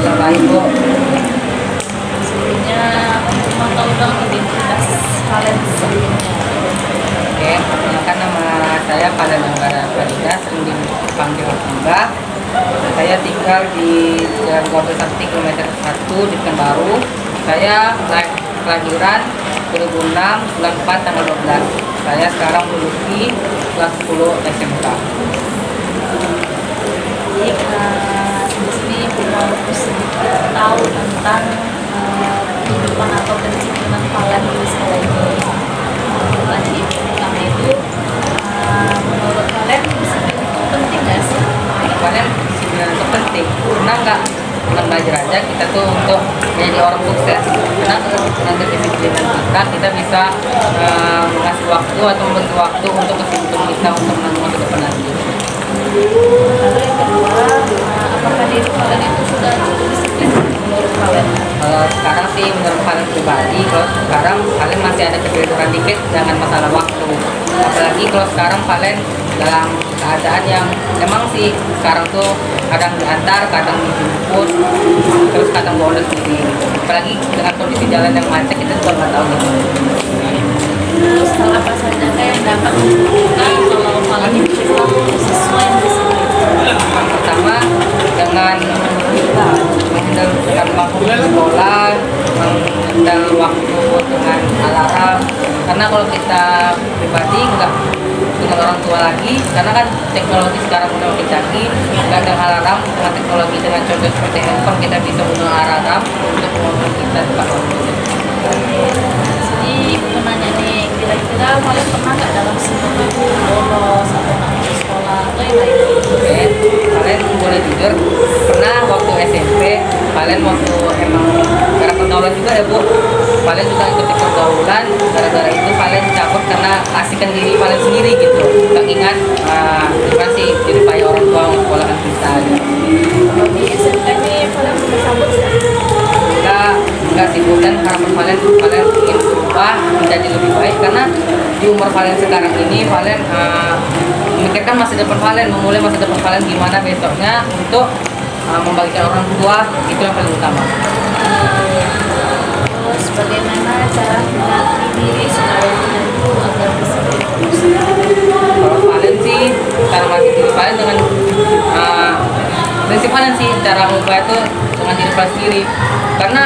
Alhamdulillah baik Bu. Sebelumnya untuk mau tahu dong identitas kalian sebelumnya. Oke, perkenalkan nama saya Falen Anggara Farida, sering dipanggil Angga. Saya tinggal di Jalan Gobel Sakti kilometer 1 di Pekanbaru. Saya kelahiran 2006 bulan 4 tanggal 12. Saya sekarang memiliki kelas 10 SMK. Jadi di sini aku mau sedikit tahu tentang kehidupan atau kedisiplinan kalian di sekolah ini. Lagi pertama itu, menurut kalian disiplin itu penting nggak sih? Kalian disiplin itu penting. Karena nggak bukan belajar aja kita tuh untuk menjadi orang sukses. Karena dengan kedisiplinan kita bisa mengasih waktu atau memberi waktu untuk kesibukan kita untuk menanggung ke depan nanti. Lalu yang kedua, apakah diri kalian itu sudah cukup disiplin menurut kalian? Kalau sekarang sih menurut kalian pribadi, kalau sekarang kalian masih ada kebetulan dikit dengan masalah waktu. Apalagi kalau sekarang kalian dalam keadaan yang memang sih sekarang tuh kadang diantar, kadang dijemput, terus kadang bolos sendiri. Apalagi dengan kondisi jalan yang macet kita juga nggak tahu gitu. Terus hal apa saja yang dapat membuktikan kalau kalian itu sesuai yang disiplin? Yang pertama dengan mengendalikan waktu sekolah, mengendal waktu dengan alarm. Karena kalau kita pribadi nggak dengan orang tua lagi, karena kan teknologi sekarang udah makin canggih, nggak ada alarm dengan teknologi, dengan contoh seperti handphone kita bisa menggunakan alarm untuk mengontrol kita tepat waktu. Jadi mau nanya nih, kira-kira kalian pernah nggak dalam seminggu bolos atau nangis di sekolah atau yang lain? Oke, kalian boleh jujur pernah waktu SMP, kalian waktu emang karena pergaulan juga ya Bu, kalian juga ikuti pergaulan, gara-gara itu kalian cabut karena asikkan diri kalian sendiri gitu, nggak ingat masih jadi payah orang tua menyekolahkan kita gitu. Kalau di SMK ini kalian sudah sambut nggak? Enggak sih Bu, dan harapan kalian ingin berubah menjadi lebih baik, karena di umur kalian sekarang ini kalian memikirkan masa depan kalian, memulai masa depan kalian gimana besoknya untuk membagikan orang tua, itu yang paling utama. Terus bagaimana cara melatih diri supaya tidak itu agar disiplin terus? Kalau kalian sih cara melatih diri kalian dengan prinsip kalian sih, cara mengubah itu dengan diri kalian sendiri, karena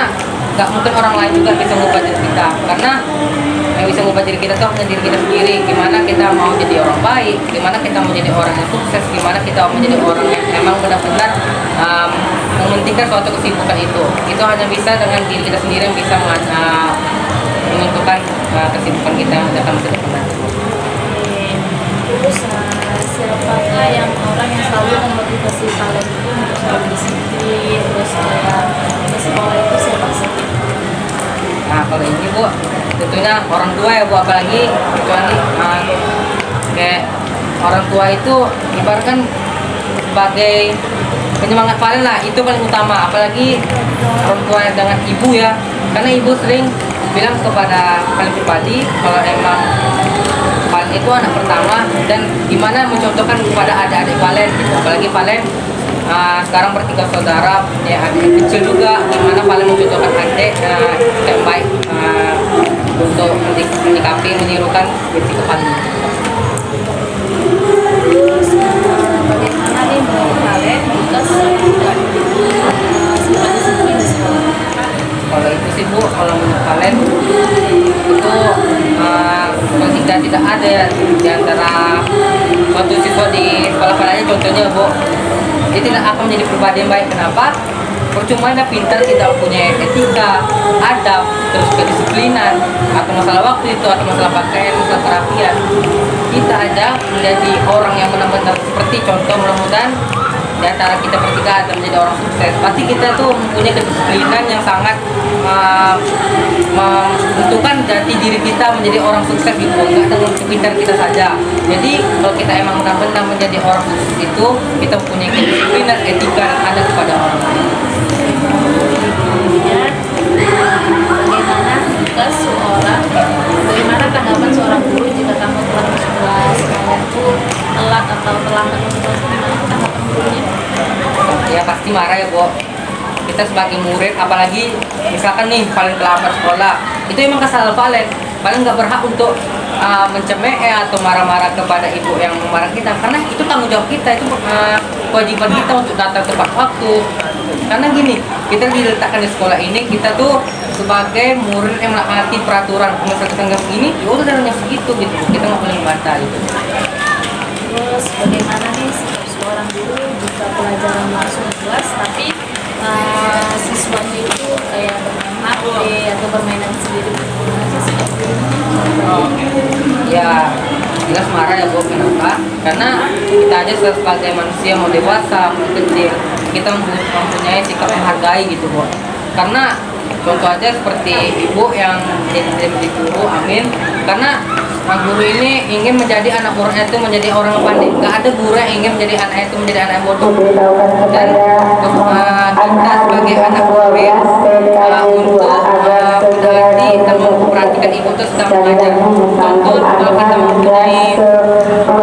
nggak mungkin orang lain juga bisa mengubah diri kita, karena yang bisa mengubah diri kita tuh hanya diri kita sendiri. Gimana kita mau jadi orang baik, gimana kita mau jadi orang yang sukses, gimana kita mau menjadi orang yang memang benar-benar mementingkan suatu kesibukan itu hanya bisa dengan diri kita sendiri yang bisa menentukan kesibukan kita dalam masa depan. Terus siapakah yang orang yang selalu memotivasi kalian itu untuk selalu disiplin, terus kayak ke sekolah itu siapa sih? Nah kalau ini Bu, tentunya orang tua ya Bu, apalagi kecuali kayak orang tua itu ibaratkan sebagai penyemangat kalian lah, itu paling utama. Apalagi orang tua dengan ibu ya, karena ibu sering bilang kepada kalian pribadi kalau emang kalian itu anak pertama, dan gimana mencontohkan kepada adik-adik kalian gitu. Apalagi kalian sekarang bertiga saudara, ya adik kecil juga, gimana kalian mencontohkan adik yang baik untuk menyikapi, menirukan prinsip kalian. Terus bagaimana nih menurut kalian jika tidak sifat disiplin di sekolah? Kalau itu sih Bu, kalau menurut kalian itu kalau tidak ada ya di antara suatu siswa di sekolah kalian, contohnya Bu, dia tidak akan menjadi pribadi yang baik. Kenapa? Percuma dia pintar, tidak punya etika, adab, terus kedisiplinan, atau masalah waktu itu, atau masalah pakaian, masalah kerapian. Kita aja menjadi orang yang benar-benar seperti contoh, mudah-mudahan di antara kita bertiga akan menjadi orang sukses. Pasti kita tuh mempunyai kedisiplinan yang sangat menentukan jati diri kita menjadi orang sukses gitu, enggak dengan sepintar kita saja. Jadi kalau kita emang benar-benar menjadi orang sukses itu, kita mempunyai kedisiplinan, etika yang ada kepada orang lain. Bagaimana tanggapan seorang guru jika kamu telah masuk kelas, kalian tuh telat atau terlambat masuk kelas? Gimana tanggapan gurunya? Ya pasti marah ya Bu, kita sebagai murid, apalagi misalkan nih paling ke-8 sekolah, itu emang kesalahan paling nggak berhak untuk mencemeh atau marah-marah kepada ibu yang memarah kita, karena itu tanggung jawab kita, itu kewajiban kita untuk datang tepat waktu. Karena gini, kita diletakkan di sekolah ini, kita tuh sebagai murid yang menaati peraturan. Kalau misalnya kita nggak begini, ya udah darahnya segitu gitu, kita nggak boleh membantah gitu. Terus bagaimana nih sikap seorang guru jika pelajaran langsung di kelas tapi siswanya itu kayak bermain HP atau permainan sendiri? Gimana sih sikap guru? Ya jelas marah ya Bu, kenapa? Karena kita aja sebagai manusia mau dewasa, mau kecil, kita mempunyai sikap menghargai gitu Bu. Karena contoh aja seperti ibu yang jadi guru, amin. Karena guru ini ingin menjadi anak muridnya itu menjadi orang yang pandai. Gak ada guru yang ingin menjadi anaknya itu menjadi anak yang bodoh. Dan kita sebagai anak murid untuk berhati dan memperhatikan ibu itu sedang mengajar. Contoh kalau kita mempunyai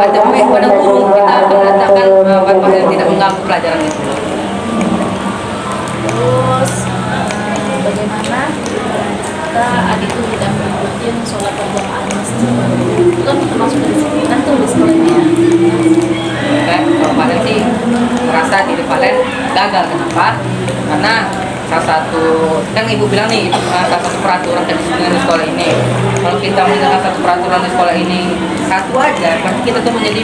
ada baik pada guru, kita akan mengatakan bapak yang tidak mengganggu pelajaran itu. Terus bagaimana kita adikku tidak mengikuti sholat berjamaah di masjid? Itu kan termasuk kedisiplinan tuh di sekolah ini ya. Kalau Valen sih merasa diri Valen gagal, kenapa? Karena salah satu, kan ibu bilang nih, itu salah satu peraturan kedisiplinan di sekolah ini. Kalau kita menjalankan satu peraturan di sekolah ini satu aja, pasti kita tuh menjadi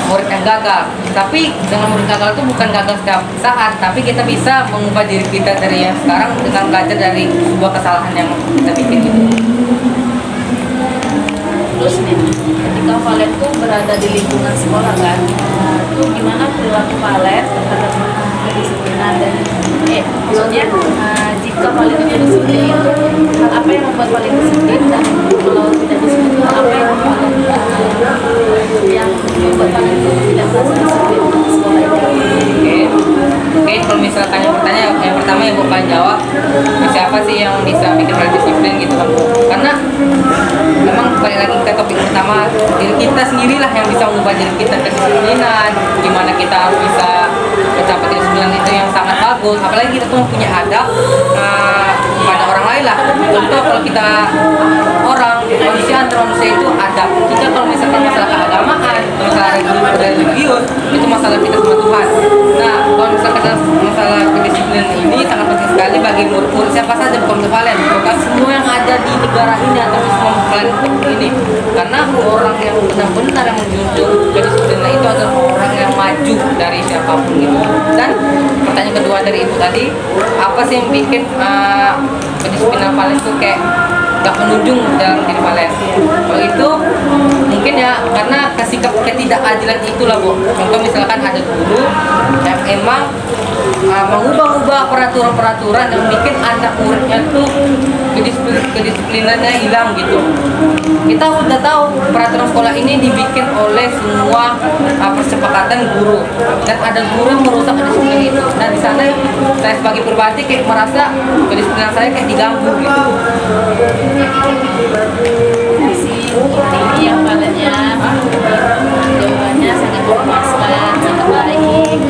murid yang gagal. Tapi dengan murid gagal itu bukan gagal setiap saat, tapi kita bisa mengubah diri kita dari yang sekarang dengan belajar dari sebuah kesalahan yang kita bikin gitu. Terus nih, ketika Valen tuh berada di lingkungan sekolah kan, tuh gimana perilaku Valen terhadap kedisiplinan dan maksudnya jika Valen itu disiplin, hal apa yang membuat Valen disiplin, dan kalau tidak disiplin, hal apa yang membuat Valen itu tidak merasa disiplin di sekolah itu? Oke, kalau misalkan yang pertama yang Bu pengen jawab, siapa sih yang bisa bikin Valen disiplin gitu kan Bu? Karena memang balik lagi ke topik pertama, diri kita sendirilah yang bisa mengubah diri kita kedisiplinan. Gimana kita harus bisa mencapai kedisiplinan itu yang sangat bagus, apalagi kita tuh punya adab pada orang lain lah. Contoh kalau kita orang manusia antar manusia itu adab. Jika kalau misalkan masalah keagamaan, masalah religius, itu masalah kita sama Tuhan. Nah, kalau misalkan masalah kedisiplinan ini sangat penting sekali bagi murid siapa saja, bukan Valen, bukan semua yang ada di negara ini atau semua planet ini. Karena orang yang benar-benar yang menjunjung kedisiplinan itu adalah orang yang maju dari siapapun gitu. Dan pertanyaan kedua dari ibu tadi, apa sih yang bikin kedisiplinan Valen itu kayak gak menunjung dalam diri Valen? Kalau itu mungkin ya karena sikap ketidakadilan itulah Bu. Contoh misalkan ada guru yang emang mengubah-ubah peraturan-peraturan yang bikin anak muridnya tuh kedisiplinannya hilang gitu. Kita udah tahu peraturan sekolah ini dibikin oleh semua persepakatan guru, dan ada guru yang merusak kedisiplinan itu. Nah di sana saya sebagai pribadi kayak merasa kedisiplinan saya kayak diganggu gitu. Ini yang Valen ya, jawabannya sangat memuaskan, sangat baik.